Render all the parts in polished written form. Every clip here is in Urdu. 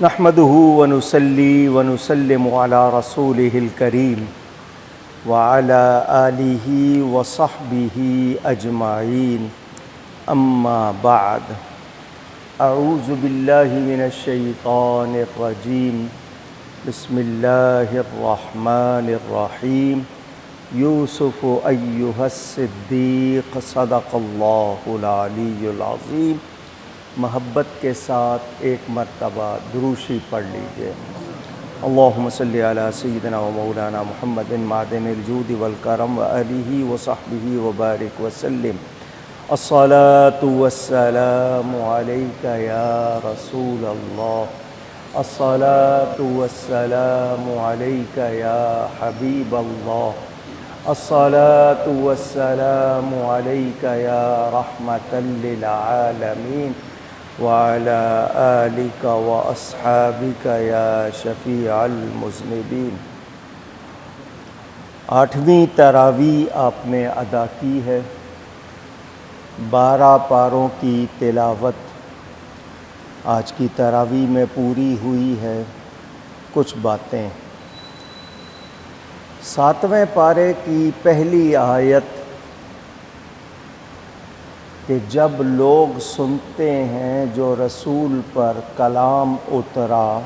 نحمده ونصلي ونسلم على رسوله الكريم وعلى آله وصحبه أجمعين أما بعد أعوذ بالله من الشيطان الرجيم بسم الله الرحمن الرحيم يوسف أيها الصديق صدق الله العلي العظيم۔ محبت کے ساتھ ایک مرتبہ دروشی پڑھ لیجئے۔ اللہم صلی علی سیدنا و مولانا محمد معدن الجود والکرم وآلہ وصحبہ وبارک وسلم۔ الصلاة والسلام علیک یا رسول اللہ، الصلاة والسلام علیک یا حبیب اللہ، الصلاة والسلام علیک یا رحمة للعالمین وعلى آلك وأصحابك يا شفيع المذنبين۔ 8ویں تراویح آپ نے ادا کی ہے، 12 پاروں کی تلاوت آج کی تراویح میں پوری ہوئی ہے۔ کچھ باتیں، 7ویں پارے کی پہلی آیت کہ جب لوگ سنتے ہیں جو رسول پر کلام اترا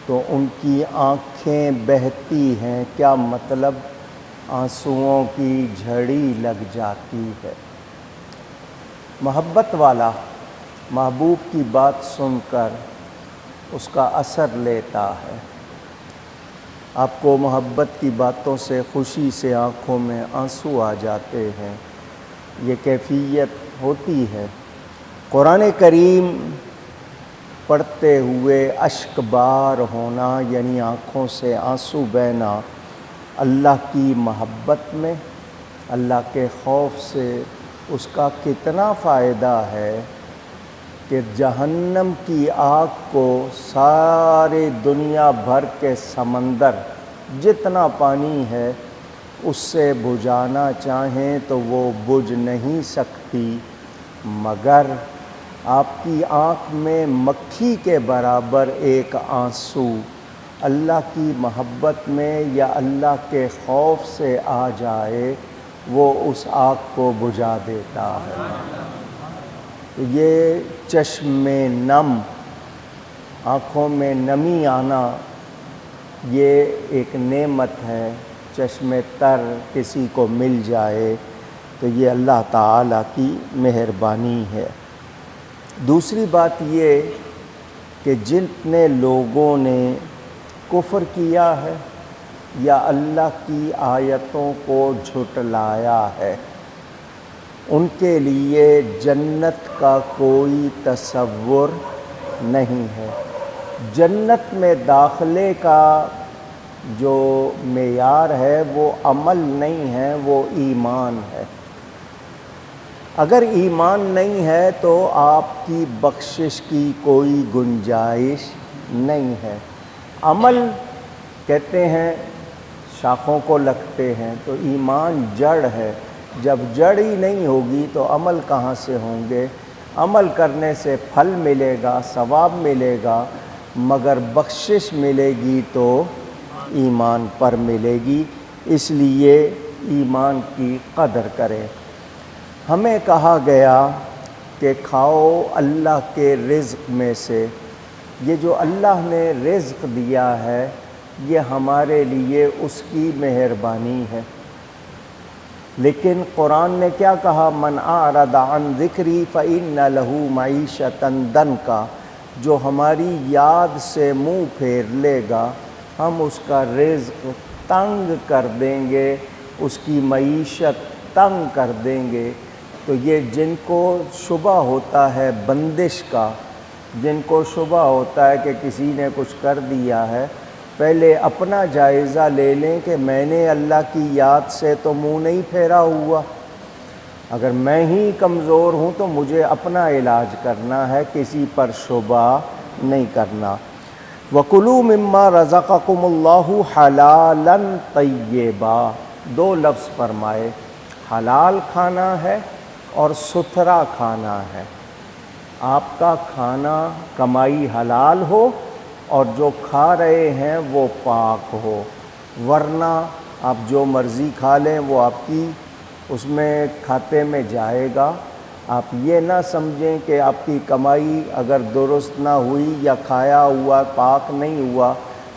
تو ان کی آنکھیں بہتی ہیں۔ کیا مطلب؟ آنسوؤں کی جھڑی لگ جاتی ہے۔ محبت والا محبوب کی بات سن کر اس کا اثر لیتا ہے۔ آپ کو محبت کی باتوں سے خوشی سے آنکھوں میں آنسو آ جاتے ہیں، یہ کیفیت ہوتی ہے۔ قرآن کریم پڑھتے ہوئے اشک بار ہونا یعنی آنکھوں سے آنسو بہنا، اللہ کی محبت میں، اللہ کے خوف سے اس کا کتنا فائدہ ہے کہ جہنم کی آگ کو سارے دنیا بھر کے سمندر جتنا پانی ہے اس سے بجھانا چاہیں تو وہ بجھ نہیں سکتی، مگر آپ کی آنکھ میں مکھی کے برابر ایک آنسو اللہ کی محبت میں یا اللہ کے خوف سے آ جائے، وہ اس آگ کو بجھا دیتا ہے۔ یہ چشم نم، آنکھوں میں نمی آنا، یہ ایک نعمت ہے۔ چشم تر کسی کو مل جائے تو یہ اللہ تعالیٰ کی مہربانی ہے۔ دوسری بات یہ کہ جتنے لوگوں نے کفر کیا ہے یا اللہ کی آیتوں کو جھٹلایا ہے، ان کے لیے جنت کا کوئی تصور نہیں ہے۔ جنت میں داخلے کا جو معیار ہے وہ عمل نہیں ہے، وہ ایمان ہے۔ اگر ایمان نہیں ہے تو آپ کی بخشش کی کوئی گنجائش نہیں ہے۔ عمل کہتے ہیں شاخوں کو لگتے ہیں، تو ایمان جڑ ہے۔ جب جڑ ہی نہیں ہوگی تو عمل کہاں سے ہوں گے؟ عمل کرنے سے پھل ملے گا، ثواب ملے گا، مگر بخشش ملے گی تو ایمان پر ملے گی۔ اس لیے ایمان کی قدر کریں۔ ہمیں کہا گیا کہ کھاؤ اللہ کے رزق میں سے۔ یہ جو اللہ نے رزق دیا ہے یہ ہمارے لیے اس کی مہربانی ہے۔ لیکن قرآن نے کیا کہا؟ من اعرض عن ذکری فإن له معیشۃ ضنکا، جو ہماری یاد سے منہ پھیر لے گا ہم اس کا رزق تنگ کر دیں گے، اس کی معیشت تنگ کر دیں گے۔ تو یہ جن کو شبہ ہوتا ہے بندش کا، جن کو شبہ ہوتا ہے کہ کسی نے کچھ کر دیا ہے، پہلے اپنا جائزہ لے لیں کہ میں نے اللہ کی یاد سے تو منہ نہیں پھیرا ہوا۔ اگر میں ہی کمزور ہوں تو مجھے اپنا علاج کرنا ہے، کسی پر شبہ نہیں کرنا۔ وَكُلُوا مِمَّا رَزَقَكُمُ اللَّهُ حَلَالًا طَيِّبًا، 2 لفظ فرمائے، حلال کھانا ہے اور ستھرا کھانا ہے۔ آپ کا کھانا کمائی حلال ہو اور جو کھا رہے ہیں وہ پاک ہو، ورنہ آپ جو مرضی کھا لیں وہ آپ کی اس میں کھاتے میں جائے گا۔ آپ یہ نہ سمجھیں کہ آپ کی کمائی اگر درست نہ ہوئی یا کھایا ہوا پاک نہیں ہوا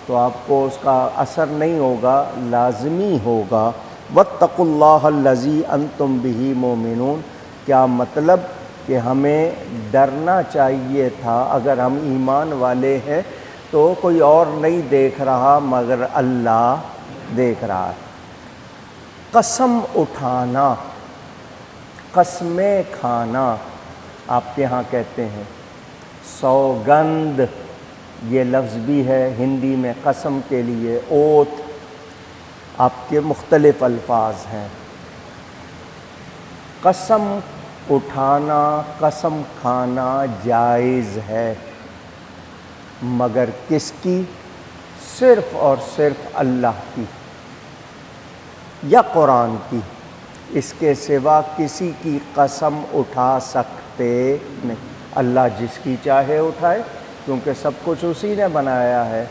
تو آپ کو اس کا اثر نہیں ہوگا، لازمی ہوگا۔ واتقوا اللہ الذی انتم بہ مؤمنون، کیا مطلب کہ ہمیں ڈرنا چاہیے تھا، اگر ہم ایمان والے ہیں تو کوئی اور نہیں دیکھ رہا مگر اللہ دیکھ رہا ہے۔ قسم اٹھانا، قسمیں کھانا آپ کے ہاں کہتے ہیں، سوگند یہ لفظ بھی ہے ہندی میں قسم کے لیے، اوتھ، آپ کے مختلف الفاظ ہیں۔ قسم اٹھانا، قسم کھانا جائز ہے، مگر کس کی؟ صرف اور صرف اللہ کی یا قرآن کی، اس کے سوا کسی کی قسم اٹھا سکتے نہیں۔ اللہ جس کی چاہے اٹھائے، کیونکہ سب کچھ اسی نے بنایا ہے۔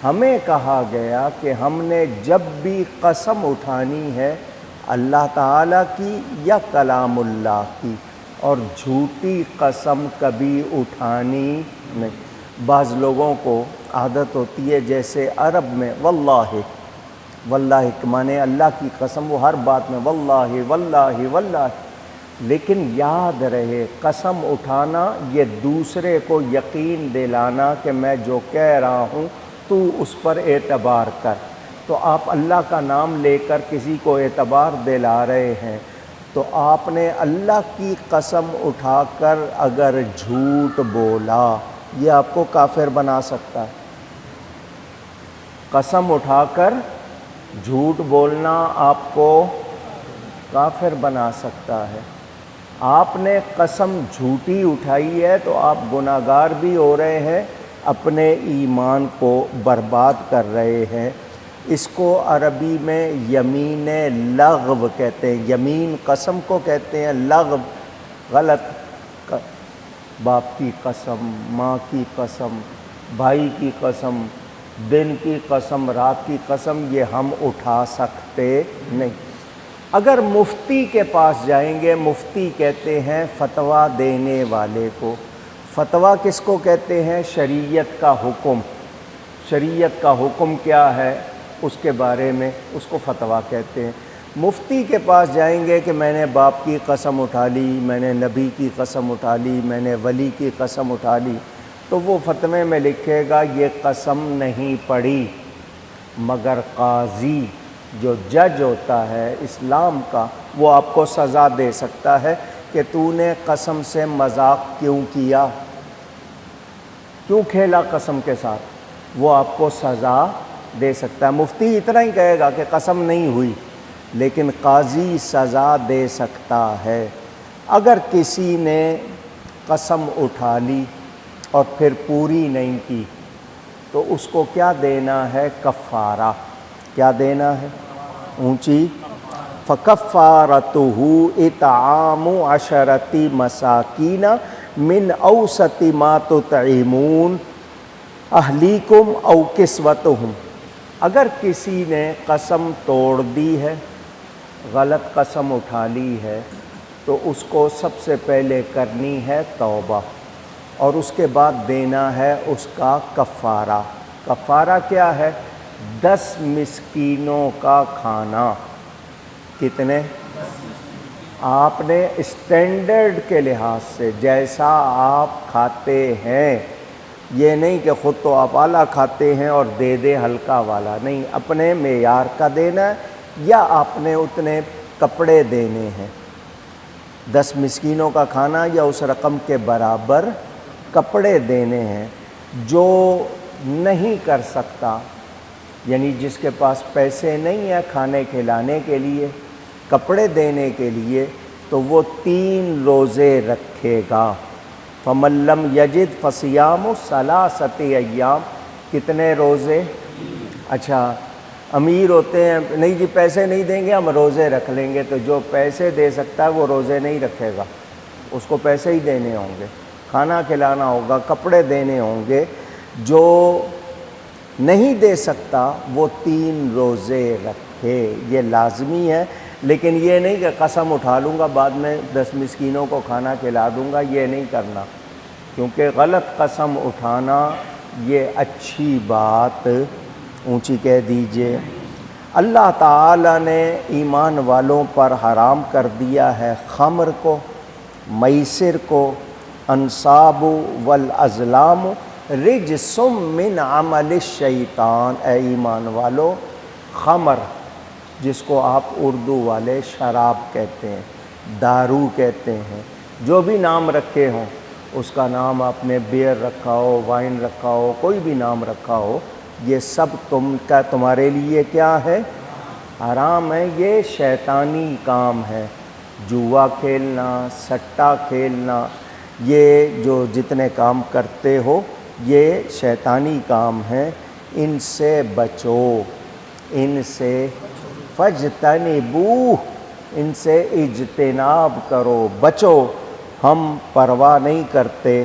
ہمیں کہا گیا کہ ہم نے جب بھی قسم اٹھانی ہے اللہ تعالیٰ کی یا کلام اللہ کی، اور جھوٹی قسم کبھی اٹھانی نہیں۔ بعض لوگوں کو عادت ہوتی ہے، جیسے عرب میں واللہ، واللہ مانے اللہ کی قسم، وہ ہر بات میں واللہ واللہ واللہ، لیکن یاد رہے قسم اٹھانا یہ دوسرے کو یقین دلانا کہ میں جو کہہ رہا ہوں تو اس پر اعتبار کر۔ تو آپ اللہ کا نام لے کر کسی کو اعتبار دلا رہے ہیں، تو آپ نے اللہ کی قسم اٹھا کر اگر جھوٹ بولا، یہ آپ کو کافر بنا سکتا ہے۔ قسم اٹھا کر جھوٹ بولنا آپ کو کافر بنا سکتا ہے۔ آپ نے قسم جھوٹی اٹھائی ہے تو آپ گناہگار بھی ہو رہے ہیں، اپنے ایمان کو برباد کر رہے ہیں۔ اس کو عربی میں یمین لغو کہتے ہیں، یمین قسم کو کہتے ہیں، لغو غلط، باپ کی قسم، ماں کی قسم، بھائی کی قسم، دن کی قسم، رات کی قسم، یہ ہم اٹھا سکتے نہیں۔ اگر مفتی کے پاس جائیں گے، مفتی کہتے ہیں فتویٰ دینے والے کو۔ فتویٰ کس کو کہتے ہیں؟ شریعت کا حکم۔ شریعت کا حکم کیا ہے اس کے بارے میں، اس کو فتویٰ کہتے ہیں۔ مفتی کے پاس جائیں گے کہ میں نے باپ کی قسم اٹھا لی، میں نے نبی کی قسم اٹھا لی، میں نے ولی کی قسم اٹھا لی، تو وہ فتوے میں لکھے گا یہ قسم نہیں پڑی، مگر قاضی جو جج ہوتا ہے اسلام کا، وہ آپ کو سزا دے سکتا ہے کہ تو نے قسم سے مذاق کیوں کیا، کیوں کھیلا قسم کے ساتھ، وہ آپ کو سزا دے سکتا ہے۔ مفتی اتنا ہی کہے گا کہ قسم نہیں ہوئی، لیکن قاضی سزا دے سکتا ہے۔ اگر کسی نے قسم اٹھا لی اور پھر پوری نہیں کی تو اس کو کیا دینا ہے؟ کفارہ۔ کیا دینا ہے؟ اونچی فَكَفَّارَتُهُ إِطْعَامُ عَشَرَةِ مَسَاكِينَ مِنْ أَوْسَطِ مَا تُطْعِمُونَ أَهْلِيكُمْ أَوْ كِسْوَتُهُمْ۔ اگر کسی نے قسم توڑ دی ہے، غلط قسم اٹھا لی ہے، تو اس کو سب سے پہلے کرنی ہے توبہ، اور اس کے بعد دینا ہے اس کا کفارہ۔ کفارہ کیا ہے؟ 10 مسکینوں کا کھانا۔ کتنے؟ آپ نے اسٹینڈرڈ کے لحاظ سے جیسا آپ کھاتے ہیں، یہ نہیں کہ خود تو آپ اعلیٰ کھاتے ہیں اور دے دے ہلکا والا، نہیں، اپنے معیار کا دینا ہے، یا آپ نے اتنے کپڑے دینے ہیں۔ 10 مسکینوں کا کھانا یا اس رقم کے برابر کپڑے دینے ہیں۔ جو نہیں کر سکتا، یعنی جس کے پاس پیسے نہیں ہیں کھانے کھلانے کے لیے، کپڑے دینے کے لیے، تو وہ 3 روزے رکھے گا۔ فَمَن لَّمْ يَجِدْ فَصِيَامُ ثَلَاثَةِ أَيَّامٍ۔ کتنے روزے؟ اچھا، امیر ہوتے ہیں، نہیں جی پیسے نہیں دیں گے ہم روزے رکھ لیں گے، تو جو پیسے دے سکتا ہے وہ روزے نہیں رکھے گا، اس کو پیسے ہی دینے ہوں گے۔ کھانا کھلانا ہوگا، کپڑے دینے ہوں گے۔ جو نہیں دے سکتا وہ 3 روزے رکھے، یہ لازمی ہے۔ لیکن یہ نہیں کہ قسم اٹھا لوں گا بعد میں 10 مسکینوں کو کھانا کھلا دوں گا، یہ نہیں کرنا، کیونکہ غلط قسم اٹھانا یہ اچھی بات اونچی کہہ دیجئے۔ اللہ تعالیٰ نے ایمان والوں پر حرام کر دیا ہے خمر کو، میسر کو، انصاب والازلام رجس من عمل الشیطان۔ اے ایمان والو، خمر جس کو آپ اردو والے شراب کہتے ہیں، دارو کہتے ہیں، جو بھی نام رکھے ہوں، اس کا نام آپ نے بیئر رکھا ہو، وائن رکھا ہو، کوئی بھی نام رکھا ہو، یہ سب تمہارے لیے کیا ہے؟ حرام ہے۔ یہ شیطانی کام ہے، جوا کھیلنا، سٹا کھیلنا، یہ جو جتنے کام کرتے ہو یہ شیطانی کام ہیں، ان سے بچو، ان سے فاجتنبوہ، ان سے اجتناب کرو، بچو۔ ہم پرواہ نہیں کرتے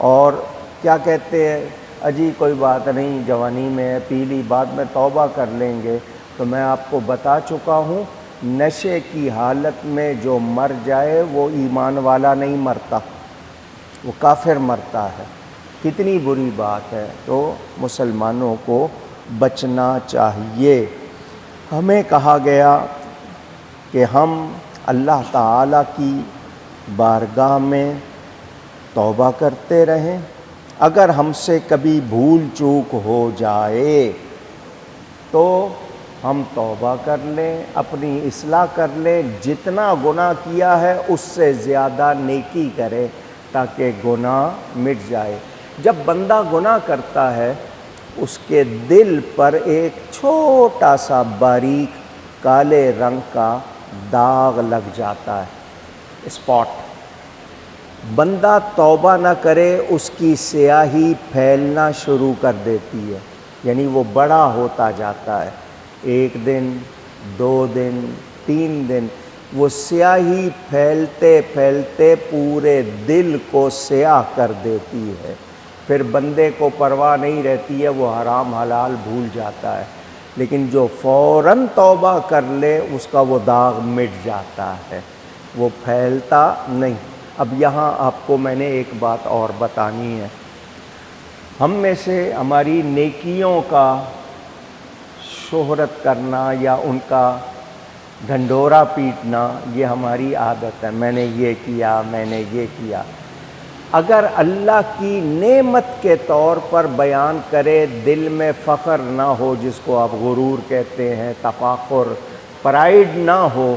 اور کیا کہتے ہیں، اجی کوئی بات نہیں، جوانی میں ہے، پی لی، بعد میں توبہ کر لیں گے۔ تو میں آپ کو بتا چکا ہوں، نشے کی حالت میں جو مر جائے وہ ایمان والا نہیں مرتا، وہ کافر مرتا ہے۔ کتنی بری بات ہے۔ تو مسلمانوں کو بچنا چاہیے۔ ہمیں کہا گیا کہ ہم اللہ تعالیٰ کی بارگاہ میں توبہ کرتے رہیں۔ اگر ہم سے کبھی بھول چوک ہو جائے تو ہم توبہ کر لیں، اپنی اصلاح کر لیں، جتنا گناہ کیا ہے اس سے زیادہ نیکی کریں تاکہ گناہ مٹ جائے۔ جب بندہ گناہ کرتا ہے اس کے دل پر ایک چھوٹا سا باریک کالے رنگ کا داغ لگ جاتا ہے، اسپاٹ۔ بندہ توبہ نہ کرے اس کی سیاہی پھیلنا شروع کر دیتی ہے، یعنی وہ بڑا ہوتا جاتا ہے، 1 دن 2 دن 3 دن، وہ سیاہی پھیلتے پھیلتے پورے دل کو سیاہ کر دیتی ہے۔ پھر بندے کو پرواہ نہیں رہتی ہے، وہ حرام حلال بھول جاتا ہے۔ لیکن جو فوراً توبہ کر لے اس کا وہ داغ مٹ جاتا ہے، وہ پھیلتا نہیں۔ اب یہاں آپ کو میں نے ایک بات اور بتانی ہے۔ ہم میں سے ہماری نیکیوں کا شہرت کرنا یا ان کا ڈھنڈورا پیٹنا یہ ہماری عادت ہے، میں نے یہ کیا، میں نے یہ کیا۔ اگر اللہ کی نعمت کے طور پر بیان کرے، دل میں فخر نہ ہو، جس کو آپ غرور کہتے ہیں، تفاخر، پرائیڈ نہ ہو،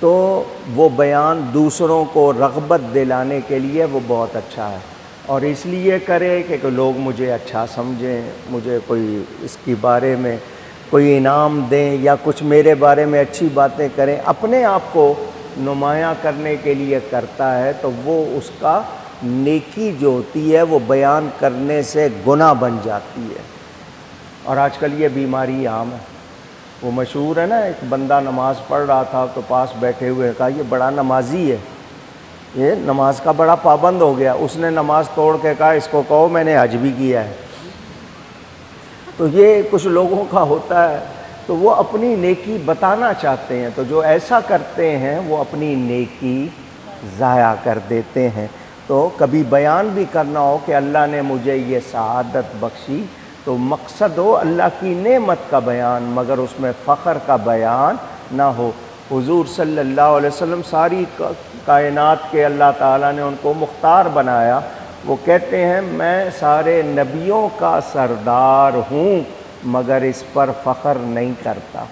تو وہ بیان دوسروں کو رغبت دلانے کے لیے وہ بہت اچھا ہے، اور اس لیے کرے کہ لوگ مجھے اچھا سمجھیں، مجھے کوئی اس کے بارے میں کوئی انعام دیں یا کچھ میرے بارے میں اچھی باتیں کریں، اپنے آپ کو نمایاں کرنے کے لیے کرتا ہے، تو وہ اس کا نیکی جو ہوتی ہے وہ بیان کرنے سے گناہ بن جاتی ہے۔ اور آج کل یہ بیماری عام ہے۔ وہ مشہور ہے نا، ایک بندہ نماز پڑھ رہا تھا تو پاس بیٹھے ہوئے کہا یہ بڑا نمازی ہے، یہ نماز کا بڑا پابند ہو گیا۔ اس نے نماز توڑ کے کہا اس کو کہو میں نے حج بھی کیا ہے۔ تو یہ کچھ لوگوں کا ہوتا ہے، تو وہ اپنی نیکی بتانا چاہتے ہیں، تو جو ایسا کرتے ہیں وہ اپنی نیکی ضائع کر دیتے ہیں۔ تو کبھی بیان بھی کرنا ہو کہ اللہ نے مجھے یہ سعادت بخشی، تو مقصد ہو اللہ کی نعمت کا بیان، مگر اس میں فخر کا بیان نہ ہو۔ حضور صلی اللہ علیہ وسلم ساری کائنات کے اللہ تعالیٰ نے ان کو مختار بنایا۔ وہ کہتے ہیں میں سارے نبیوں کا سردار ہوں مگر اس پر فخر نہیں کرتا۔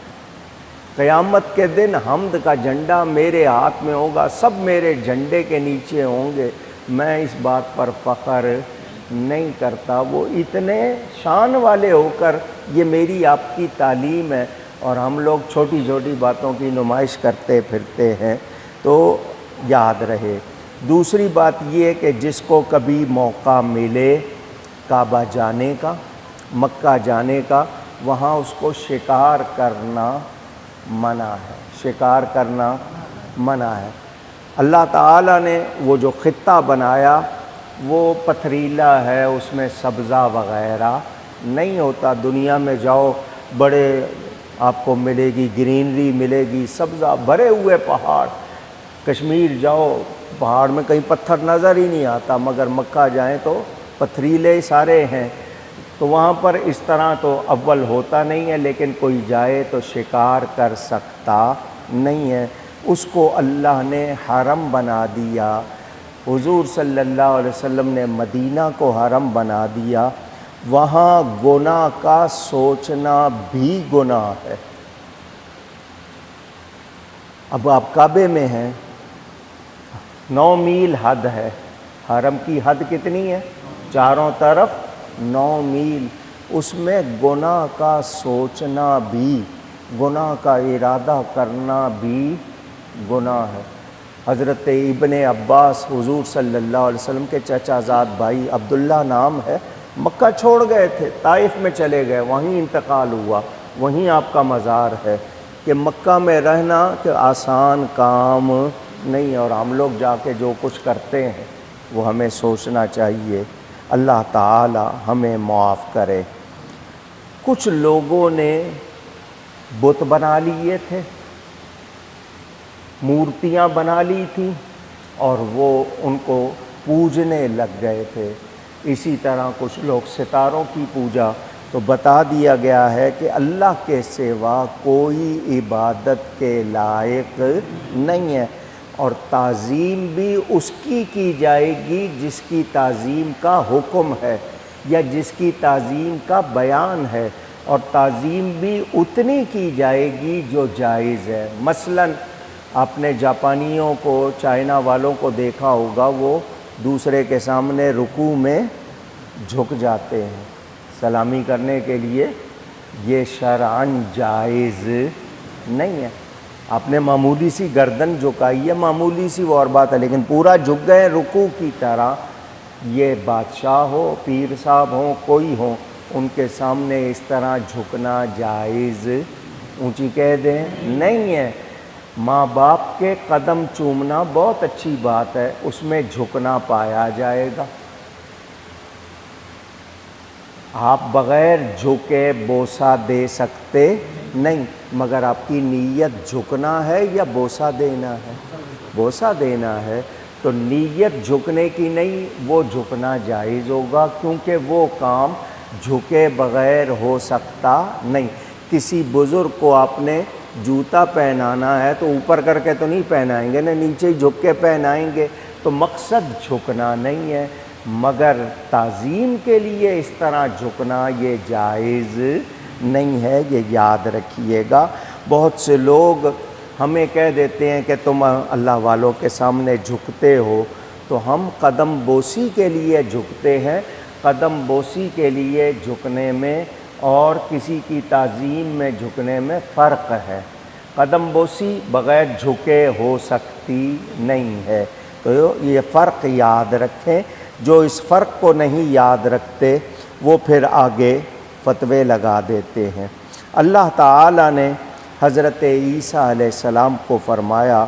قیامت کے دن حمد کا جھنڈا میرے ہاتھ میں ہوگا، سب میرے جھنڈے کے نیچے ہوں گے، میں اس بات پر فخر نہیں کرتا۔ وہ اتنے شان والے ہو کر، یہ میری آپ کی تعلیم ہے، اور ہم لوگ چھوٹی چھوٹی باتوں کی نمائش کرتے پھرتے ہیں، تو یاد رہے۔ دوسری بات یہ کہ جس کو کبھی موقع ملے کعبہ جانے کا، مکہ جانے کا، وہاں اس کو شکار کرنا منع ہے، شکار کرنا منع ہے۔ اللہ تعالیٰ نے وہ جو خطہ بنایا وہ پتھریلا ہے، اس میں سبزہ وغیرہ نہیں ہوتا۔ دنیا میں جاؤ بڑے آپ کو ملے گی گرینری، ملے گی سبزہ بھرے ہوئے پہاڑ۔ کشمیر جاؤ پہاڑ میں کہیں پتھر نظر ہی نہیں آتا، مگر مکہ جائیں تو پتھریلے سارے ہیں۔ تو وہاں پر اس طرح تو اول ہوتا نہیں ہے، لیکن کوئی جائے تو شکار کر سکتا نہیں ہے۔ اس کو اللہ نے حرم بنا دیا۔ حضور صلی اللہ علیہ وسلم نے مدینہ کو حرم بنا دیا۔ وہاں گناہ کا سوچنا بھی گناہ ہے۔ اب آپ کعبے میں ہیں، 9 میل حد ہے، حرم کی حد کتنی ہے؟ چاروں طرف 9 میل۔ اس میں گناہ کا سوچنا بھی، گناہ کا ارادہ کرنا بھی گناہ ہے۔ حضرت ابن عباس حضور صلی اللہ علیہ وسلم کے چچا زاد بھائی، عبداللہ نام ہے، مکہ چھوڑ گئے تھے، طائف میں چلے گئے، وہیں انتقال ہوا، وہیں آپ کا مزار ہے۔ کہ مکہ میں رہنا کہ آسان کام نہیں، اور ہم لوگ جا کے جو کچھ کرتے ہیں وہ ہمیں سوچنا چاہیے۔ اللہ تعالی ہمیں معاف کرے۔ کچھ لوگوں نے بت بنا لیے تھے، مورتیاں بنا لی تھیں، اور وہ ان کو پوجنے لگ گئے تھے۔ اسی طرح کچھ لوگ ستاروں کی پوجا۔ تو بتا دیا گیا ہے کہ اللہ کے سوا کوئی عبادت کے لائق نہیں ہے، اور تعظیم بھی اس کی جائے گی جس کی تعظیم کا حکم ہے یا جس کی تعظیم کا بیان ہے، اور تعظیم بھی اتنی کی جائے گی جو جائز ہے۔ مثلاً آپ نے جاپانیوں کو، چائنا والوں کو دیکھا ہوگا، وہ دوسرے کے سامنے رکوع میں جھک جاتے ہیں سلامی کرنے کے لیے۔ یہ شرعاً جائز نہیں ہے۔ آپ نے معمولی سی گردن جھکائی ہے، معمولی سی وہ اور بات ہے، لیکن پورا جھک گئے رکوع کی طرح۔ یہ بادشاہ ہو، پیر صاحب ہوں، کوئی ہوں، ان کے سامنے اس طرح جھکنا جائز اونچی کہہ دیں نہیں ہے۔ ماں باپ کے قدم چومنا بہت اچھی بات ہے، اس میں جھکنا پایا جائے گا۔ آپ بغیر جھکے بوسہ دے سکتے نہیں، مگر آپ کی نیت جھکنا ہے یا بوسہ دینا ہے؟ بوسہ دینا ہے، تو نیت جھکنے کی نہیں، وہ جھکنا جائز ہوگا، کیونکہ وہ کام جھکے بغیر ہو سکتا نہیں۔ کسی بزرگ کو آپ نے جوتا پہنانا ہے تو اوپر کر کے تو نہیں پہنائیں گے نا، نیچے ہی جھک کے پہنائیں گے، تو مقصد جھکنا نہیں ہے، مگر تعظیم کے لیے اس طرح جھکنا یہ جائز نہیں ہے، یہ یاد رکھیے گا۔ بہت سے لوگ ہمیں کہہ دیتے ہیں کہ تم اللہ والوں کے سامنے جھکتے ہو، تو ہم قدم بوسی کے لیے جھکتے ہیں۔ قدم بوسی کے لیے جھکنے میں اور کسی کی تعظیم میں جھکنے میں فرق ہے۔ قدم بوسی بغیر جھکے ہو سکتی نہیں ہے، تو یہ فرق یاد رکھیں۔ جو اس فرق کو نہیں یاد رکھتے وہ پھر آگے فتوے لگا دیتے ہیں۔ اللہ تعالیٰ نے حضرت عیسیٰ علیہ السلام کو فرمایا،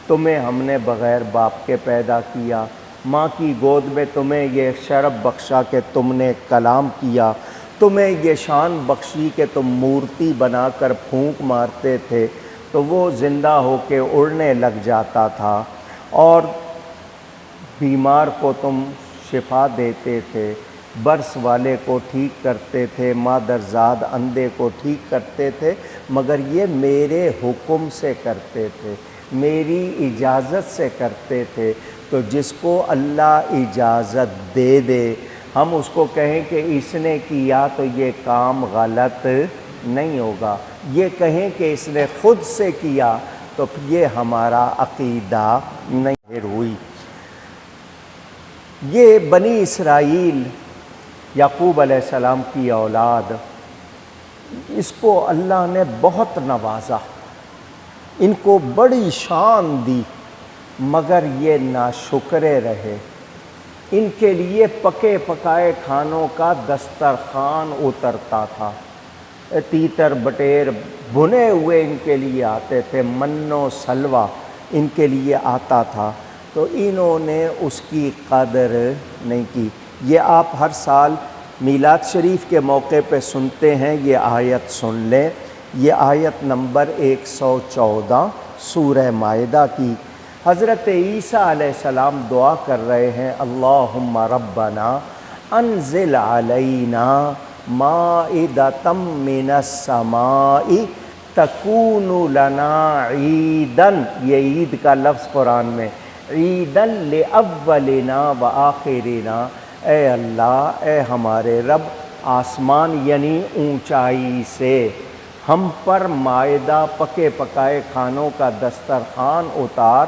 تمہیں ہم نے بغیر باپ کے پیدا کیا، ماں کی گود میں تمہیں یہ شرف بخشا کہ تم نے کلام کیا، تمہیں یہ شان بخشی کہ تم مورتی بنا کر پھونک مارتے تھے تو وہ زندہ ہو کے اڑنے لگ جاتا تھا، اور بیمار کو تم شفا دیتے تھے، برس والے کو ٹھیک کرتے تھے، مادرزاد اندھے کو ٹھیک کرتے تھے، مگر یہ میرے حکم سے کرتے تھے، میری اجازت سے کرتے تھے۔ تو جس کو اللہ اجازت دے دے، ہم اس کو کہیں کہ اس نے کیا تو یہ کام غلط نہیں ہوگا، یہ کہیں کہ اس نے خود سے کیا تو یہ ہمارا عقیدہ نہیں ہوئی۔ یہ بنی اسرائیل، یعقوب علیہ السلام کی اولاد، اس کو اللہ نے بہت نوازا، ان کو بڑی شان دی، مگر یہ ناشکرے رہے۔ ان کے لیے پکے پکائے کھانوں کا دسترخوان اترتا تھا، تیتر بٹیر بھنے ہوئے ان کے لیے آتے تھے، من و سلوہ ان کے لیے آتا تھا، تو انہوں نے اس کی قدر نہیں کی۔ یہ آپ ہر سال میلاد شریف کے موقع پہ سنتے ہیں، یہ آیت سن لیں۔ یہ آیت نمبر 114 سورہ مائدہ کی۔ حضرت عیسیٰ علیہ السلام دعا کر رہے ہیں، اللہم ربنا انزل علینا مائدۃ من السماء تکون لنا عیداً، یہ عید کا لفظ قرآن میں، عیداً لأولنا وآخرنا، اے اللہ، اے ہمارے رب، آسمان یعنی اونچائی سے ہم پر مائدہ، پکے پکائے کھانوں کا دسترخوان اتار،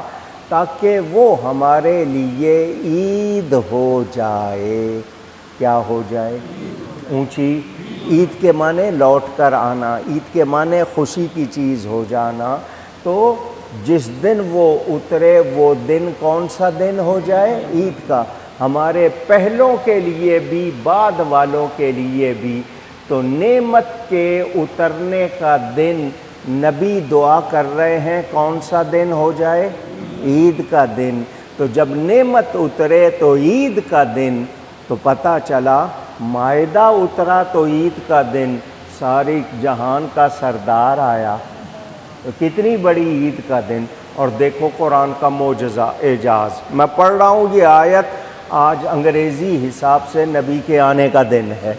تاکہ وہ ہمارے لیے عید ہو جائے۔ کیا ہو جائے؟ اونچی۔ عید کے معنی لوٹ کر آنا، عید کے معنی خوشی کی چیز ہو جانا۔ تو جس دن وہ اترے وہ دن کون سا دن ہو جائے؟ عید کا، ہمارے پہلوں کے لیے بھی بعد والوں کے لیے بھی۔ تو نعمت کے اترنے کا دن نبی دعا کر رہے ہیں کون سا دن ہو جائے؟ عید کا دن۔ تو جب نعمت اترے تو عید کا دن، تو پتہ چلا مائدہ اترا تو عید کا دن، ساری جہان کا سردار آیا، تو کتنی بڑی عید کا دن۔ اور دیکھو قرآن کا معجزہ، اعجاز، میں پڑھ رہا ہوں یہ آیت، آج انگریزی حساب سے نبی کے آنے کا دن ہے۔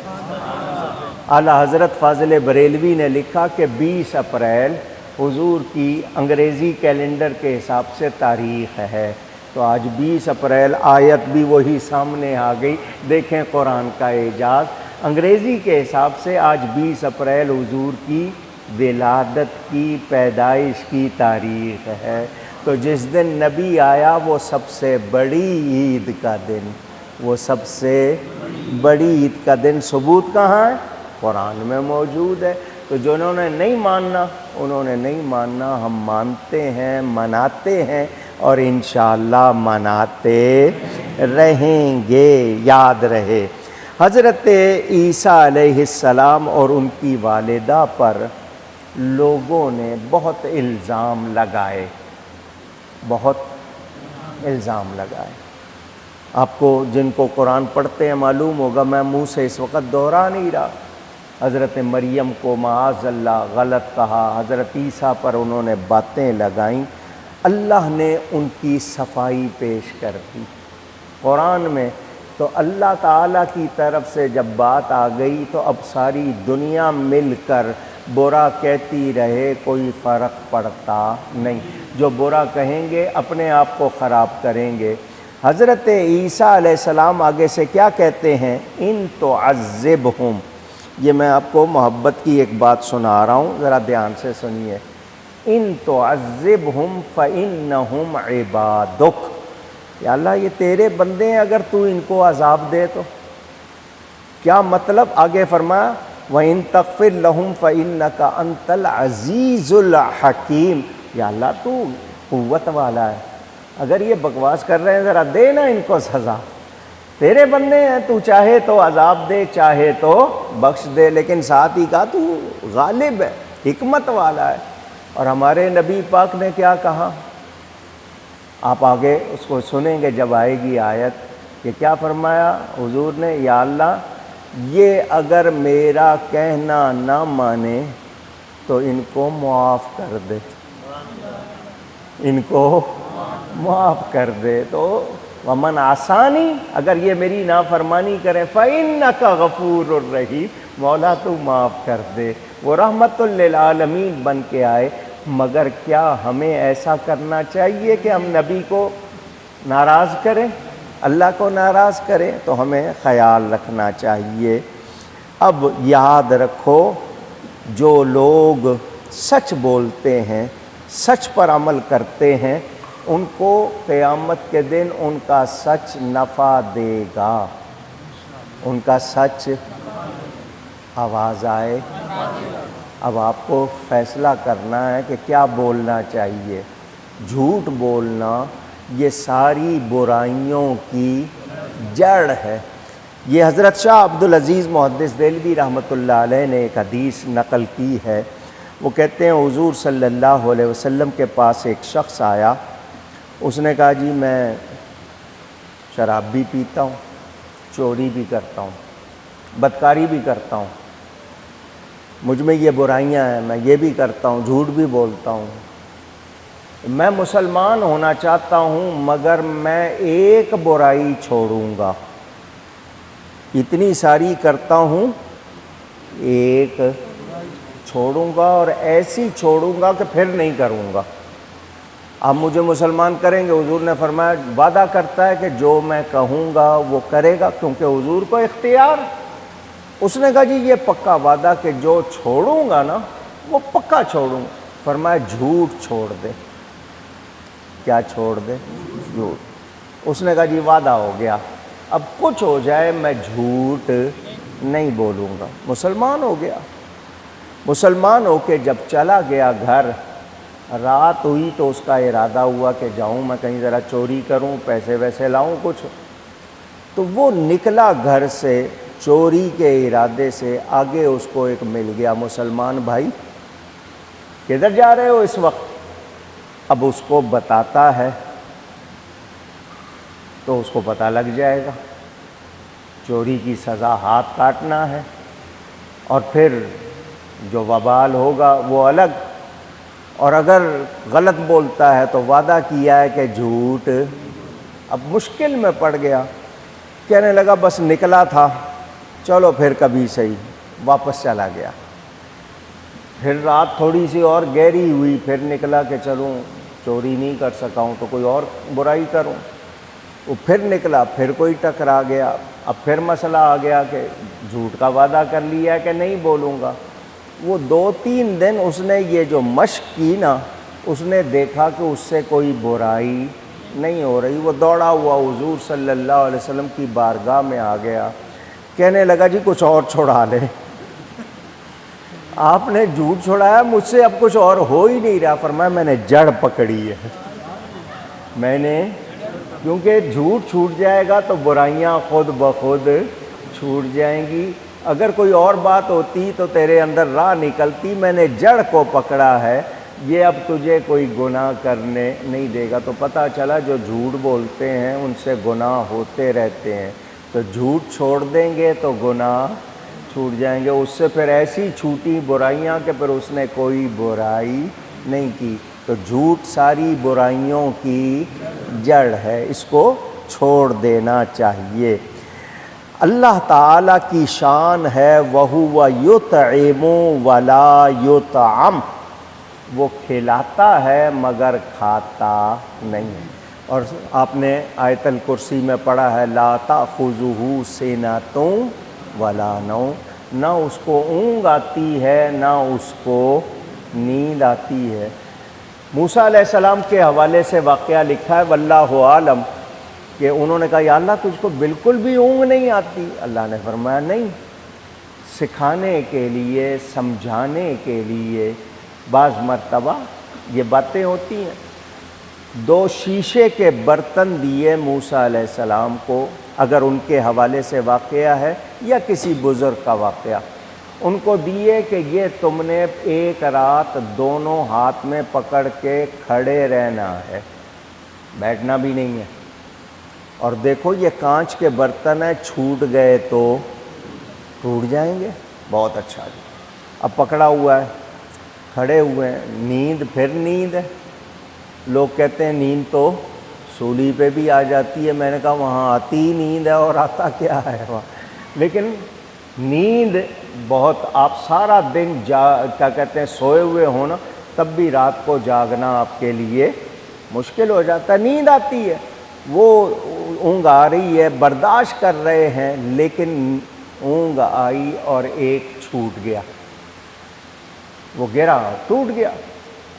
اعلیٰ حضرت فاضل بریلوی نے لکھا کہ 20 اپریل حضور کی انگریزی کیلنڈر کے حساب سے تاریخ ہے، تو آج 20 اپریل، آیت بھی وہی سامنے آ گئی۔ دیکھیں قرآن کا اعجاز، انگریزی کے حساب سے آج 20 اپریل حضور کی ولادت کی، پیدائش کی تاریخ ہے۔ تو جس دن نبی آیا وہ سب سے بڑی عید کا دن، وہ سب سے بڑی عید کا دن۔ ثبوت کہاں ہے؟ قرآن میں موجود ہے۔ تو جنہوں نے نہیں ماننا انہوں نے نہیں ماننا، ہم مانتے ہیں، مناتے ہیں، اور انشاءاللہ مناتے رہیں گے۔ یاد رہے حضرت عیسیٰ علیہ السلام اور ان کی والدہ پر لوگوں نے بہت الزام لگائے، بہت الزام لگائے۔ آپ کو جن کو قرآن پڑھتے ہیں معلوم ہوگا، میں منہ سے اس وقت دوہرا نہیں رہا۔ حضرت مریم کو معاذ اللہ غلط کہا، حضرت عیسیٰ پر انہوں نے باتیں لگائیں، اللہ نے ان کی صفائی پیش کر دی قرآن میں۔ تو اللہ تعالیٰ کی طرف سے جب بات آ گئی تو اب ساری دنیا مل کر برا کہتی رہے، کوئی فرق پڑتا نہیں۔ جو برا کہیں گے اپنے آپ کو خراب کریں گے۔ حضرت عیسیٰ علیہ السلام آگے سے کیا کہتے ہیں؟ ان تعذبہم، یہ میں آپ کو محبت کی ایک بات سنا رہا ہوں، ذرا دھیان سے سنیے۔ ان تعذبہم فإنہم عبادک، یا اللہ یہ تیرے بندے ہیں، اگر تو ان کو عذاب دے تو کیا مطلب؟ آگے فرمایا وَإِن تَغْفِرْ لَهُمْ فَإِنَّكَ أَنْتَ الْعَزِيزُ الْحَكِيمُ، یا اللہ تو قوت والا ہے، اگر یہ بکواس کر رہے ہیں ذرا دے نا ان کو سزا، تیرے بندے ہیں، تو چاہے تو عذاب دے چاہے تو بخش دے، لیکن ساتھ ہی کہا تو غالب ہے، حکمت والا ہے۔ اور ہمارے نبی پاک نے کیا کہا؟ آپ آگے اس کو سنیں گے جب آئے گی آیت، کہ کیا فرمایا حضور نے؟ یا اللہ یہ اگر میرا کہنا نہ مانے تو ان کو معاف کر دے، ان کو معاف کر دے۔ تو ومن آسانی، اگر یہ میری نافرمانی کرے، فإنک غفور الرحیم، مولا تو معاف کر دے۔ وہ رحمت للعالمین بن کے آئے، مگر کیا ہمیں ایسا کرنا چاہیے کہ ہم نبی کو ناراض کریں، اللہ کو ناراض کریں؟ تو ہمیں خیال رکھنا چاہیے۔ اب یاد رکھو، جو لوگ سچ بولتے ہیں، سچ پر عمل کرتے ہیں، ان کو قیامت کے دن ان کا سچ نفع دے گا، ان کا سچ۔ آواز آئے؟ اب آپ کو فیصلہ کرنا ہے کہ کیا بولنا چاہیے۔ جھوٹ بولنا یہ ساری برائیوں کی جڑ ہے۔ یہ حضرت شاہ عبدالعزیز محدث دہلوی رحمۃ اللہ علیہ نے ایک حدیث نقل کی ہے۔ وہ کہتے ہیں حضور صلی اللہ علیہ وسلم کے پاس ایک شخص آیا، اس نے کہا جی میں شراب بھی پیتا ہوں، چوری بھی کرتا ہوں، بدکاری بھی کرتا ہوں، مجھ میں یہ برائیاں ہیں، میں یہ بھی کرتا ہوں، جھوٹ بھی بولتا ہوں، میں مسلمان ہونا چاہتا ہوں مگر میں ایک برائی چھوڑوں گا، اتنی ساری کرتا ہوں ایک چھوڑوں گا، اور ایسی چھوڑوں گا کہ پھر نہیں کروں گا۔ آپ مجھے مسلمان کریں گے؟ حضور نے فرمایا وعدہ کرتا ہے کہ جو میں کہوں گا وہ کرے گا، کیونکہ حضور کو اختیار۔ اس نے کہا جی یہ پکا وعدہ کہ جو چھوڑوں گا نا وہ پکا چھوڑوں گا۔ فرمایا جھوٹ چھوڑ دے۔ کیا چھوڑ دے؟ جھوٹ۔ اس نے کہا جی وعدہ ہو گیا، اب کچھ ہو جائے میں جھوٹ نہیں بولوں گا۔ مسلمان ہو گیا۔ مسلمان ہو کے جب چلا گیا گھر، رات ہوئی تو اس کا ارادہ ہوا کہ جاؤں میں کہیں ذرا چوری کروں، پیسے ویسے لاؤں کچھ، تو وہ نکلا گھر سے چوری کے ارادے سے۔ آگے اس کو ایک مل گیا مسلمان بھائی، کدھر جا رہے ہو اس وقت؟ اب اس کو بتاتا ہے تو اس کو پتہ لگ جائے گا، چوری کی سزا ہاتھ کاٹنا ہے، اور پھر جو وبال ہوگا وہ الگ۔ اور اگر غلط بولتا ہے تو وعدہ کیا ہے کہ جھوٹ، اب مشکل میں پڑ گیا۔ کہنے لگا بس نکلا تھا، چلو پھر کبھی صحیح، واپس چلا گیا۔ پھر رات تھوڑی سی اور گہری ہوئی، پھر نکلا کہ چلوں چوری نہیں کر سکا ہوں تو کوئی اور برائی کروں۔ وہ پھر نکلا، پھر کوئی ٹکرا گیا، اب پھر مسئلہ آ گیا کہ جھوٹ کا وعدہ کر لیا کہ نہیں بولوں گا۔ وہ 2-3 دن اس نے یہ جو مشق کی نا، اس نے دیکھا کہ اس سے کوئی برائی نہیں ہو رہی۔ وہ دوڑا ہوا حضور صلی اللہ علیہ وسلم کی بارگاہ میں آ گیا، کہنے لگا جی کچھ اور چھڑا لے، آپ نے جھوٹ چھڑایا مجھ سے، اب کچھ اور ہو ہی نہیں رہا۔ فرمایا میں نے جڑ پکڑی ہے، میں نے، کیونکہ جھوٹ چھوٹ جائے گا تو برائیاں خود بخود چھوٹ جائیں گی۔ اگر کوئی اور بات ہوتی تو تیرے اندر راہ نکلتی، میں نے جڑ کو پکڑا ہے، یہ اب تجھے کوئی گناہ کرنے نہیں دے گا۔ تو پتہ چلا جو جھوٹ بولتے ہیں ان سے گناہ ہوتے رہتے ہیں، تو جھوٹ چھوڑ دیں گے تو گناہ چھوٹ جائیں گے۔ اس سے پھر ایسی چھوٹی برائیاں کہ پھر اس نے کوئی برائی نہیں کی۔ تو جھوٹ ساری برائیوں کی جڑ ہے، اس کو چھوڑ دینا چاہیے۔ اللہ تعالیٰ کی شان ہے وَهُوَ يُطْعِمُ وَلَا يُطْعَمُ، وہ کھلاتا ہے مگر کھاتا نہیں۔ اور آپ نے آیت الکرسی میں پڑھا ہے لا تأخذہ سنۃ ولا نوم، نہ اس کو اونگ آتی ہے نہ اس کو نیند آتی ہے۔ موسیٰ علیہ السلام کے حوالے سے واقعہ لکھا ہے واللہ عالم، کہ انہوں نے کہا یا اللہ تجھ کو بالکل بھی اونگ نہیں آتی؟ اللہ نے فرمایا نہیں، سکھانے کے لیے، سمجھانے کے لیے بعض مرتبہ یہ باتیں ہوتی ہیں۔ 2 شیشے کے برتن دیے موسیٰ علیہ السلام کو، اگر ان کے حوالے سے واقعہ ہے یا کسی بزرگ کا واقعہ، ان کو دیے کہ یہ تم نے ایک رات دونوں ہاتھ میں پکڑ کے کھڑے رہنا ہے، بیٹھنا بھی نہیں ہے۔ اور دیکھو یہ کانچ کے برتن ہیں، چھوٹ گئے تو ٹوٹ جائیں گے۔ بہت اچھا جی، اب پکڑا ہوا ہے، کھڑے ہوئے ہیں، نیند، پھر نیند ہے۔ لوگ کہتے ہیں نیند تو سولی پہ بھی آ جاتی ہے، میں نے کہا وہاں آتی ہی نیند ہے، اور آتا کیا ہے وہاں۔ لیکن نیند بہت، آپ سارا دن کیا کہتے ہیں سوئے ہوئے ہو نا، تب بھی رات کو جاگنا آپ کے لیے مشکل ہو جاتا ہے، نیند آتی ہے، وہ اونگ آ رہی ہے، برداشت کر رہے ہیں، لیکن اونگ آئی اور ایک چھوٹ گیا، وہ گرا، ٹوٹ گیا۔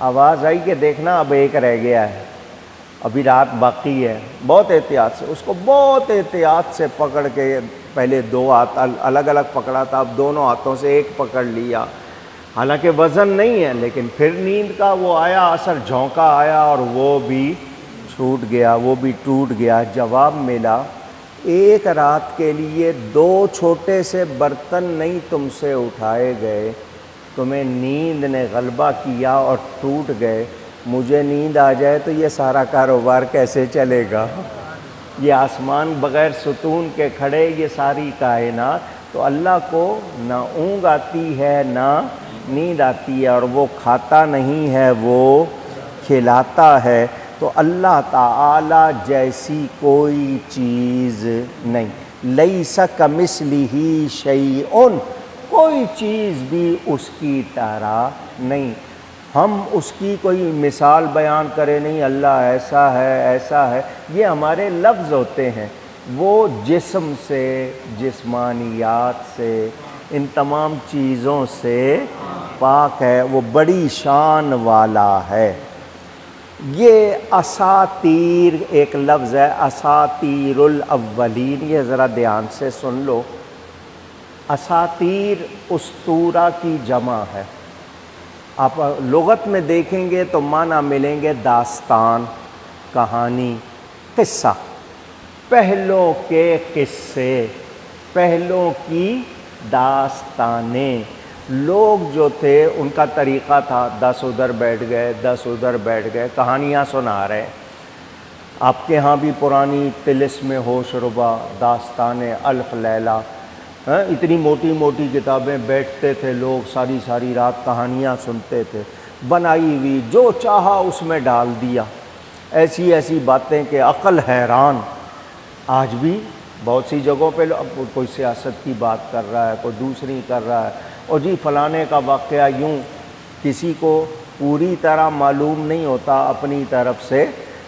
آواز آئی کہ دیکھنا اب ایک رہ گیا ہے، ابھی رات باقی ہے۔ بہت احتیاط سے اس کو، بہت احتیاط سے پکڑ کے، پہلے 2 ہاتھ الگ الگ پکڑا تھا، اب دونوں ہاتھوں سے ایک پکڑ لیا، حالانکہ وزن نہیں ہے، لیکن پھر نیند کا وہ آیا اثر، جھونکا آیا اور وہ بھی چھوٹ گیا، وہ بھی ٹوٹ گیا۔ جواب ملا ایک رات کے لیے 2 چھوٹے سے برتن نہیں تم سے اٹھائے گئے، تمہیں نیند نے غلبہ کیا اور ٹوٹ گئے، مجھے نیند آ جائے تو یہ سارا کاروبار کیسے چلے گا؟ یہ آسمان بغیر ستون کے کھڑے، یہ ساری کائنات، تو اللہ کو نہ اونگ آتی ہے نہ نیند آتی ہے، اور وہ کھاتا نہیں ہے، وہ کھلاتا ہے۔ تو اللہ تعالی جیسی کوئی چیز نہیں، لیس کمثلہ شیء، کوئی چیز بھی اس کی طرح نہیں۔ ہم اس کی کوئی مثال بیان کریں نہیں، اللہ ایسا ہے ایسا ہے، یہ ہمارے لفظ ہوتے ہیں۔ وہ جسم سے، جسمانیات سے، ان تمام چیزوں سے پاک ہے، وہ بڑی شان والا ہے۔ یہ اساطیر ایک لفظ ہے، اساطیر الاولین، یہ ذرا دھیان سے سن لو۔ اساطیر اسطورہ کی جمع ہے۔ آپ لغت میں دیکھیں گے تو معنی ملیں گے داستان، کہانی، قصہ، پہلوں کے قصے، پہلوں کی داستانیں۔ لوگ جو تھے ان کا طریقہ تھا 10 ادھر بیٹھ گئے، 10 ادھر بیٹھ گئے، کہانیاں سنا رہے۔ آپ کے ہاں بھی پرانی طلسم ہوش ربا، داستان الف لیلہ، اتنی موٹی موٹی کتابیں، بیٹھتے تھے لوگ ساری ساری رات کہانیاں سنتے تھے، بنائی ہوئی، جو چاہا اس میں ڈال دیا، ایسی ایسی باتیں کہ عقل حیران۔ آج بھی بہت سی جگہوں پہ کوئی سیاست کی بات کر رہا ہے، کوئی دوسری کر رہا ہے، اور جی فلانے کا واقعہ یوں، کسی کو پوری طرح معلوم نہیں ہوتا، اپنی طرف سے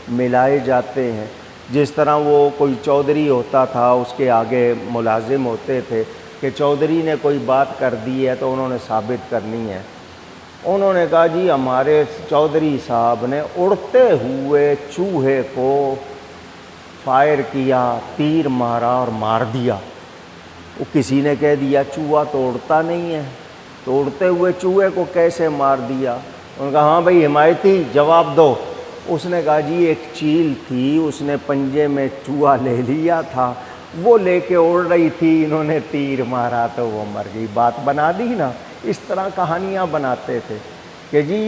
ملائے جاتے ہیں۔ جس طرح وہ کوئی چودھری ہوتا تھا، اس کے آگے ملازم ہوتے تھے کہ چودھری نے کوئی بات کر دی ہے تو انہوں نے ثابت کرنی ہے۔ انہوں نے کہا جی ہمارے چودھری صاحب نے اڑتے ہوئے چوہے کو فائر کیا، تیر مارا اور مار دیا۔ وہ کسی نے کہہ دیا چوہا تو اڑتا نہیں ہے، تو اڑتے ہوئے چوہے کو کیسے مار دیا؟ انہوں نے کہا ہاں بھائی حمایتی جواب دو۔ اس نے کہا جی ایک چیل تھی، اس نے پنجے میں چوہا لے لیا تھا، وہ لے کے اڑ رہی تھی، انہوں نے تیر مارا تو وہ مر گئی۔ بات بنا دی نا۔ اس طرح کہانیاں بناتے تھے کہ جی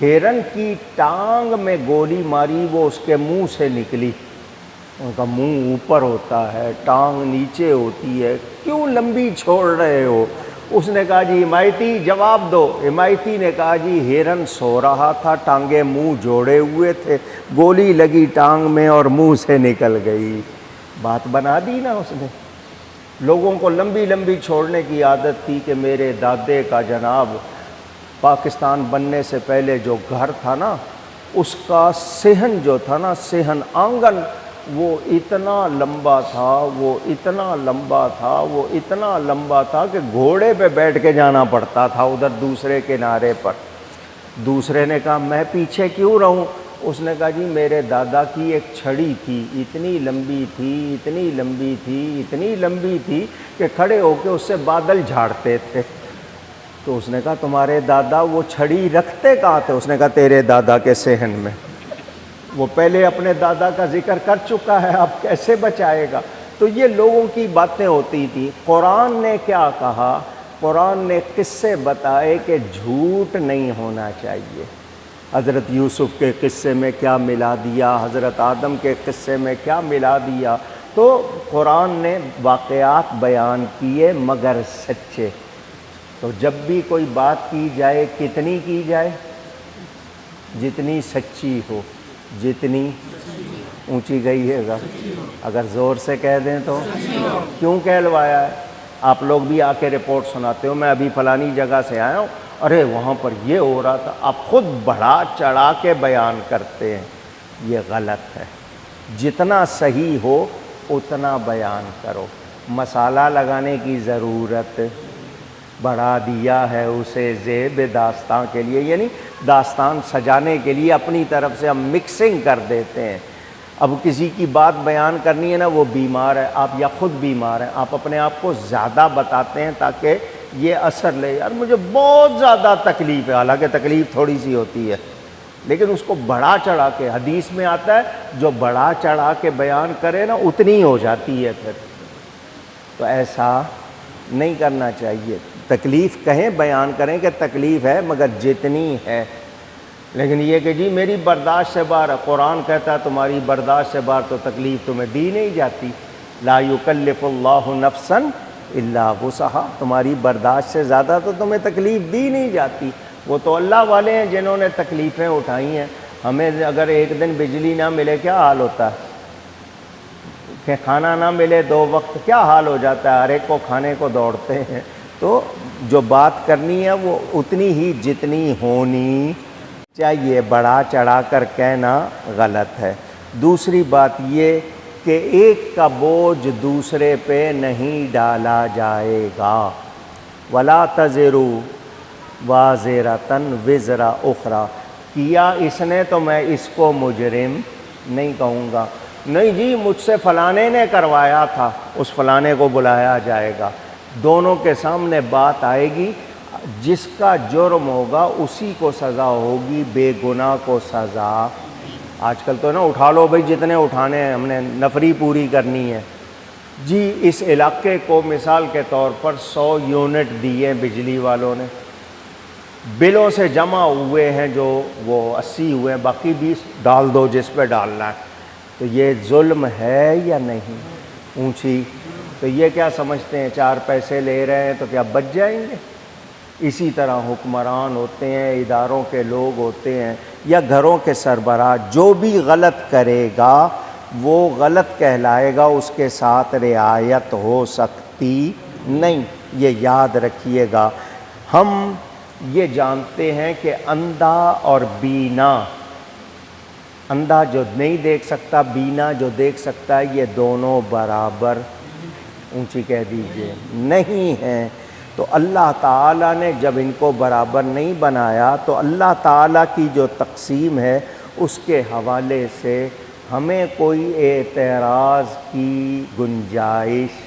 ہرن کی ٹانگ میں گولی ماری، وہ اس کے منہ سے نکلی۔ ان کا منہ اوپر ہوتا ہے، ٹانگ نیچے ہوتی ہے، کیوں لمبی چھوڑ رہے ہو؟ اس نے کہا جی حمایتی جواب دو۔ حمایتی نے کہا جی ہرن سو رہا تھا، ٹانگیں منہ جوڑے ہوئے تھے، گولی لگی ٹانگ میں اور منہ سے نکل گئی۔ بات بنا دی نا اس نے۔ لوگوں کو لمبی لمبی چھوڑنے کی عادت تھی کہ میرے دادے کا جناب پاکستان بننے سے پہلے جو گھر تھا نا، اس کا صحن جو تھا نا، صحن آنگن، وہ اتنا لمبا تھا، وہ اتنا لمبا تھا، وہ اتنا لمبا تھا کہ گھوڑے پہ بیٹھ کے جانا پڑتا تھا ادھر دوسرے کنارے پر۔ دوسرے نے کہا میں پیچھے کیوں رہوں؟ اس نے کہا جی میرے دادا کی ایک چھڑی تھی، اتنی لمبی تھی، اتنی لمبی تھی، اتنی لمبی تھی کہ کھڑے ہو کے اس سے بادل جھاڑتے تھے۔ تو اس نے کہا تمہارے دادا وہ چھڑی رکھتے کہاں تھے؟ اس نے کہا تیرے دادا کے صحن میں۔ وہ پہلے اپنے دادا کا ذکر کر چکا ہے، اب کیسے بچائے گا؟ تو یہ لوگوں کی باتیں ہوتی تھی۔ قرآن نے کیا کہا؟ قرآن نے قصے بتائے کہ جھوٹ نہیں ہونا چاہیے۔ حضرت یوسف کے قصے میں کیا ملا دیا، حضرت آدم کے قصے میں کیا ملا دیا۔ تو قرآن نے واقعات بیان کیے مگر سچے۔ تو جب بھی کوئی بات کی جائے کتنی کی جائے؟ جتنی سچی ہو۔ جتنی اونچی گئی ہے گا، اگر زور سے کہہ دیں تو کیوں کہلوایا ہے؟ آپ لوگ بھی آ کے رپورٹ سناتے ہو میں ابھی فلانی جگہ سے آیا ہوں، ارے وہاں پر یہ ہو رہا تھا، آپ خود بڑھا چڑھا کے بیان کرتے ہیں، یہ غلط ہے۔ جتنا صحیح ہو اتنا بیان کرو۔ مسالہ لگانے کی ضرورت بڑھا دیا ہے اسے زیب داستان کے لیے، یعنی داستان سجانے کے لیے اپنی طرف سے ہم مکسنگ کر دیتے ہیں۔ اب کسی کی بات بیان کرنی ہے نا، وہ بیمار ہے، آپ یا خود بیمار ہیں، آپ اپنے آپ کو زیادہ بتاتے ہیں تاکہ یہ اثر لے، یار مجھے بہت زیادہ تکلیف ہے، حالانکہ تکلیف تھوڑی سی ہوتی ہے، لیکن اس کو بڑھا چڑھا کے، حدیث میں آتا ہے جو بڑھا چڑھا کے بیان کرے نا اتنی ہو جاتی ہے پھر۔ تو ایسا نہیں کرنا چاہیے۔ تکلیف کہیں بیان کریں کہ تکلیف ہے، مگر جتنی ہے لیکن یہ کہ جی میری برداشت سے باہر ہے، قرآن کہتا ہے تمہاری برداشت سے باہر تو تکلیف تمہیں دی نہیں جاتی، لا یکلف اللہ نفسا الا وسعہا، تمہاری برداشت سے زیادہ تو تمہیں تکلیف دی نہیں جاتی۔ وہ تو اللہ والے ہیں جنہوں نے تکلیفیں اٹھائی ہیں۔ ہمیں اگر ایک دن بجلی نہ ملے کیا حال ہوتا ہے، کہ کھانا نہ ملے 2 وقت کیا حال ہو جاتا ہے، ہر ایک کو کھانے کو دوڑتے ہیں۔ تو جو بات کرنی ہے وہ اتنی ہی جتنی ہونی چاہیے، بڑھا چڑھا کر کہنا غلط ہے۔ دوسری بات یہ کہ ایک کا بوجھ دوسرے پہ نہیں ڈالا جائے گا، وَلَا تَزِرُ وَازِرَةً وِزْرَ أُخْرَى، کیا اس نے تو میں اس کو مجرم نہیں کہوں گا، نہیں جی مجھ سے فلانے نے کروایا تھا، اس فلانے کو بلایا جائے گا، دونوں کے سامنے بات آئے گی، جس کا جرم ہوگا اسی کو سزا ہوگی، بے گناہ کو سزا۔ آج کل تو نا اٹھا لو بھائی جتنے اٹھانے ہیں، ہم نے نفری پوری کرنی ہے جی۔ اس علاقے کو مثال کے طور پر 100 یونٹ دیے بجلی والوں نے، بلوں سے جمع ہوئے ہیں جو وہ 80 ہوئے ہیں، باقی 20 ڈال دو جس پہ ڈالنا ہے، تو یہ ظلم ہے یا نہیں؟ اونچی تو یہ کیا سمجھتے ہیں 4 پیسے لے رہے ہیں تو کیا بچ جائیں گے؟ اسی طرح حکمران ہوتے ہیں، اداروں کے لوگ ہوتے ہیں یا گھروں کے سربراہ، جو بھی غلط کرے گا وہ غلط کہلائے گا، اس کے ساتھ رعایت ہو سکتی نہیں، یہ یاد رکھیے گا۔ ہم یہ جانتے ہیں کہ اندھا اور بینا، اندھا جو نہیں دیکھ سکتا، بینا جو دیکھ سکتا ہے، یہ دونوں برابر، اونچی کہہ دیجئے، نہیں ہیں۔ تو اللہ تعالیٰ نے جب ان کو برابر نہیں بنایا تو اللہ تعالیٰ کی جو تقسیم ہے اس کے حوالے سے ہمیں کوئی اعتراض کی گنجائش،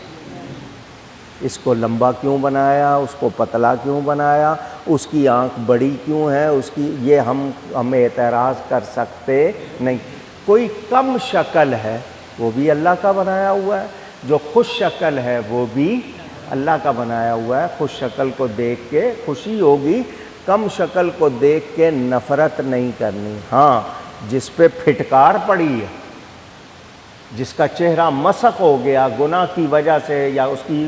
اس کو لمبا کیوں بنایا، اس کو پتلا کیوں بنایا، اس کی آنکھ بڑی کیوں ہے، اس کی، یہ ہم اعتراض کر سکتے نہیں۔ کوئی کم شکل ہے وہ بھی اللہ کا بنایا ہوا ہے، جو خوش شکل ہے وہ بھی اللہ کا بنایا ہوا ہے۔ خوش شکل کو دیکھ کے خوشی ہوگی، کم شکل کو دیکھ کے نفرت نہیں کرنی۔ ہاں جس پہ پھٹکار پڑی ہے، جس کا چہرہ مسخ ہو گیا گناہ کی وجہ سے یا اس کی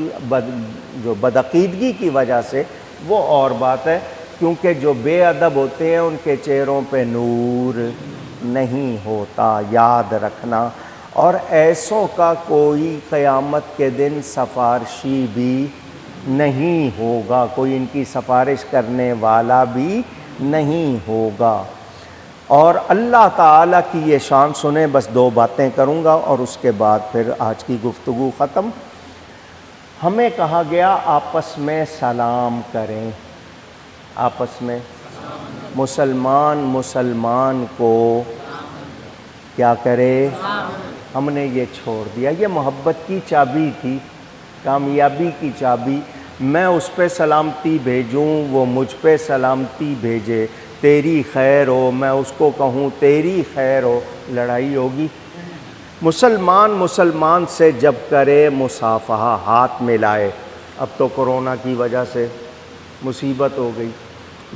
جو بدعقیدگی کی وجہ سے، وہ اور بات ہے، کیونکہ جو بے ادب ہوتے ہیں ان کے چہروں پہ نور نہیں ہوتا، یاد رکھنا۔ اور ایسوں کا کوئی قیامت کے دن سفارشی بھی نہیں ہوگا، کوئی ان کی سفارش کرنے والا بھی نہیں ہوگا۔ اور اللہ تعالیٰ کی یہ شان سنیں، بس 2 باتیں کروں گا اور اس کے بعد پھر آج کی گفتگو ختم۔ ہمیں کہا گیا آپس میں سلام کریں، آپس میں مسلمان کو کیا کرے، ہم نے یہ چھوڑ دیا۔ یہ محبت کی چابی تھی، کامیابی کی چابی۔ میں اس پہ سلامتی بھیجوں، وہ مجھ پہ سلامتی بھیجے، تیری خیر ہو، میں اس کو کہوں تیری خیر ہو، لڑائی ہوگی۔ مسلمان سے جب کرے مصافحہ، ہاتھ ملائے، اب تو کرونا کی وجہ سے مصیبت ہو گئی،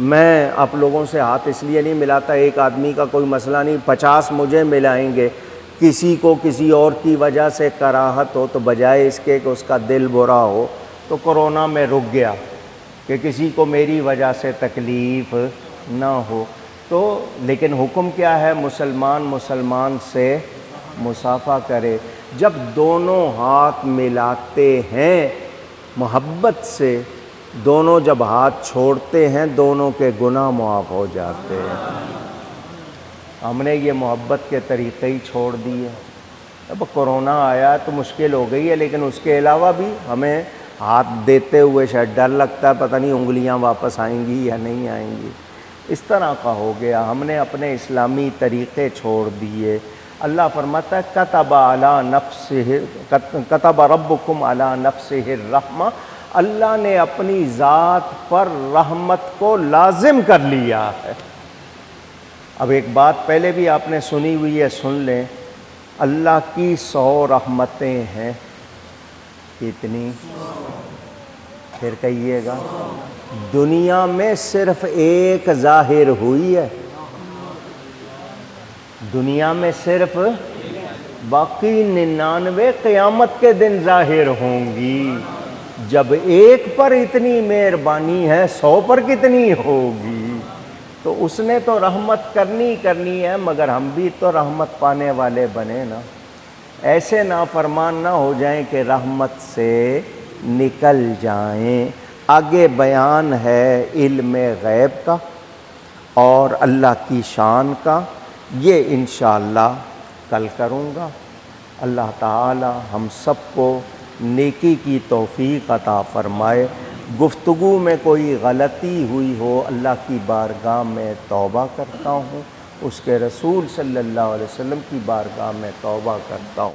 میں آپ لوگوں سے ہاتھ اس لیے نہیں ملاتا، ایک آدمی کا کوئی مسئلہ نہیں، 50 مجھے ملائیں گے، کسی کو کسی اور کی وجہ سے کراہت ہو تو بجائے اس کے کہ اس کا دل برا ہو، تو کرونا میں رک گیا کہ کسی کو میری وجہ سے تکلیف نہ ہو۔ تو لیکن حکم کیا ہے، مسلمان سے مصافحہ کرے۔ جب دونوں ہاتھ ملاتے ہیں محبت سے، دونوں جب ہاتھ چھوڑتے ہیں دونوں کے گناہ معاف ہو جاتے ہیں۔ ہم نے یہ محبت کے طریقے ہی چھوڑ دیے۔ اب کرونا آیا تو مشکل ہو گئی ہے، لیکن اس کے علاوہ بھی ہمیں ہاتھ دیتے ہوئے شاید ڈر لگتا ہے، پتہ نہیں انگلیاں واپس آئیں گی یا نہیں آئیں گی، اس طرح کا ہو گیا۔ ہم نے اپنے اسلامی طریقے چھوڑ دیے۔ اللہ فرماتا ہے کتب ربکم علی نفسہ الرحمہ، اللہ نے اپنی ذات پر رحمت کو لازم کر لیا ہے۔ اب ایک بات پہلے بھی آپ نے سنی ہوئی ہے، سن لیں، اللہ کی 100 رحمتیں ہیں، کتنی؟ پھر کہیے گا، دنیا میں صرف ایک ظاہر ہوئی ہے، دنیا میں صرف باقی 99 قیامت کے دن ظاہر ہوں گی۔ جب ایک پر اتنی مہربانی ہے 100 پر کتنی ہوگی؟ تو اس نے تو رحمت کرنی ہے، مگر ہم بھی تو رحمت پانے والے بنے نا۔ ایسے نافرمان نہ ہو جائیں کہ رحمت سے نکل جائیں۔ آگے بیان ہے علم غیب کا اور اللہ کی شان کا، یہ انشاءاللہ کل کروں گا۔ اللہ تعالی ہم سب کو نیکی کی توفیق عطا فرمائے۔ گفتگو میں کوئی غلطی ہوئی ہو اللہ کی بارگاہ میں توبہ کرتا ہوں، اس کے رسول صلی اللہ علیہ وسلم کی بارگاہ میں توبہ کرتا ہوں۔